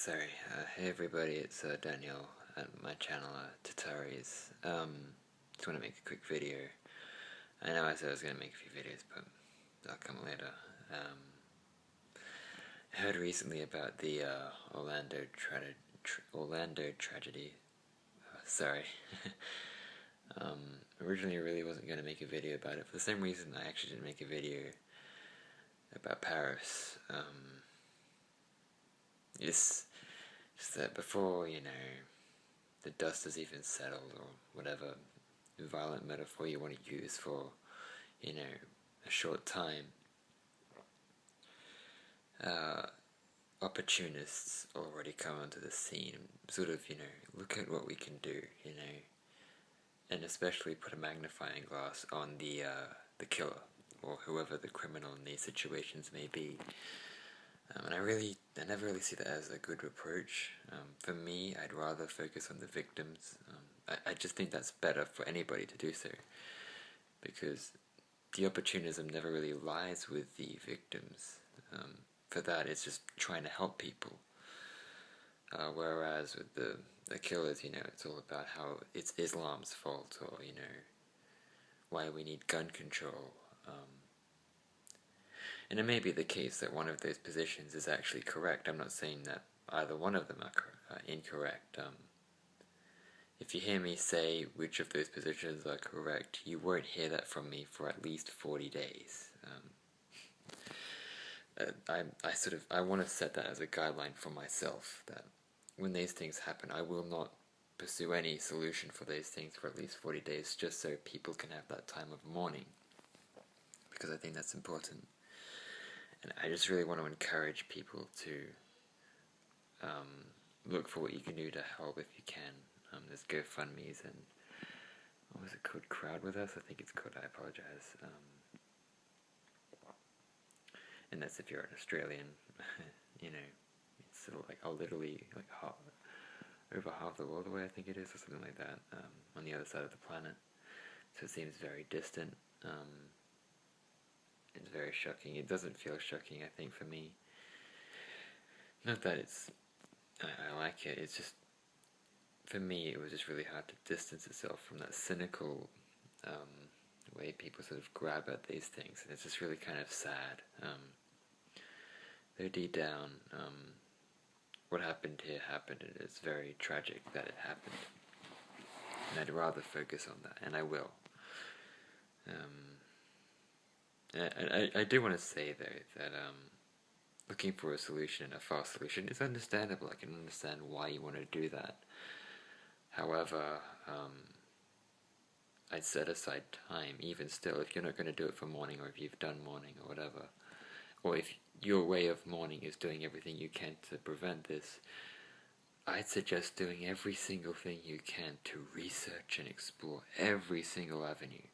Hey everybody, it's Daniel at my channel, Tataris. Just want to make a quick video. I know I said I was going to make a few videos, but they'll come later. I heard recently about the Orlando tragedy. Sorry. Originally I really wasn't going to make a video about it. For the same reason I actually didn't make a video about Paris. Just that before, the dust has even settled, or whatever violent metaphor you want to use for, a short time, opportunists already come onto the scene, sort of, look at what we can do, and especially put a magnifying glass on the killer, or whoever the criminal in these situations may be. And I never really see that as a good approach. For me, I'd rather focus on the victims. I just think that's better for anybody to do so, because the opportunism never really lies with the victims. For that, it's just trying to help people. Whereas with the killers, it's all about how it's Islam's fault, or, why we need gun control. And it may be the case that one of those positions is actually correct. I'm not saying that either one of them are incorrect. If you hear me say which of those positions are correct, you won't hear that from me for at least 40 days. I want to set that as a guideline for myself, that when these things happen, I will not pursue any solution for these things for at least 40 days, just so people can have that time of mourning, because I think that's important. And I just really want to encourage people to look for what you can do to help if you can. There's GoFundMe's and, what was it called, Crowd With Us? I think it's called, I apologize. And that's if you're an Australian, it's sort of like literally like over half the world away, I think it is, or something like that, on the other side of the planet. So it seems very distant. It's very shocking. It doesn't feel shocking, I think, for me. Not that I like it, it's just, for me, it was just really hard to distance itself from that cynical way people sort of grab at these things, and it's just really kind of sad. Though deep down, what happened here happened, and it's very tragic that it happened. And I'd rather focus on that, and I will. I do want to say, though, that looking for a solution, a fast solution, is understandable. I can understand why you want to do that. However, I'd set aside time, even still, if you're not going to do it for mourning, or if you've done mourning, or whatever. Or if your way of mourning is doing everything you can to prevent this, I'd suggest doing every single thing you can to research and explore every single avenue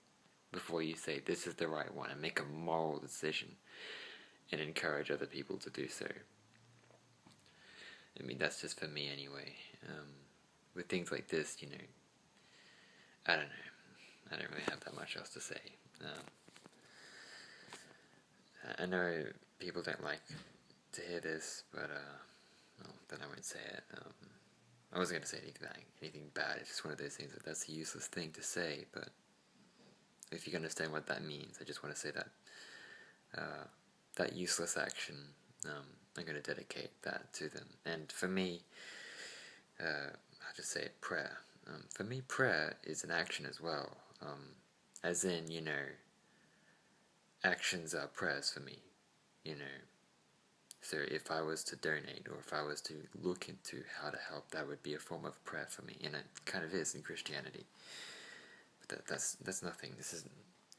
before you say this is the right one, and make a moral decision and encourage other people to do so. I mean, that's just for me anyway. With things like this, I don't know. I don't really have that much else to say. I know people don't like to hear this, but well, then I won't say it. I wasn't going to say anything bad. It's just one of those things that's a useless thing to say, but if you understand what that means, I just want to say that that useless action, I'm going to dedicate that to them. And for me, I'll just say it, prayer. For me, prayer is an action as well. As in, actions are prayers for me, So if I was to donate, or if I was to look into how to help, that would be a form of prayer for me, and it kind of is in Christianity. But that's nothing. This isn't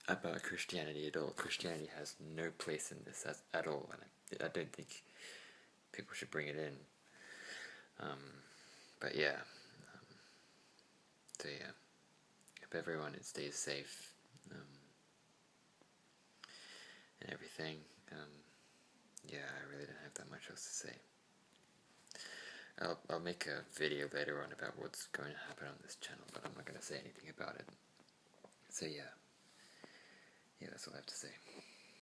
about Christianity at all. Christianity has no place in this at all, and I don't think people should bring it in. But yeah. So yeah. Hope everyone stays safe. And everything. Yeah, I really don't have that much else to say. I'll make a video later on about what's going to happen on this channel, but I'm not going to say anything about it. So yeah, that's all I have to say.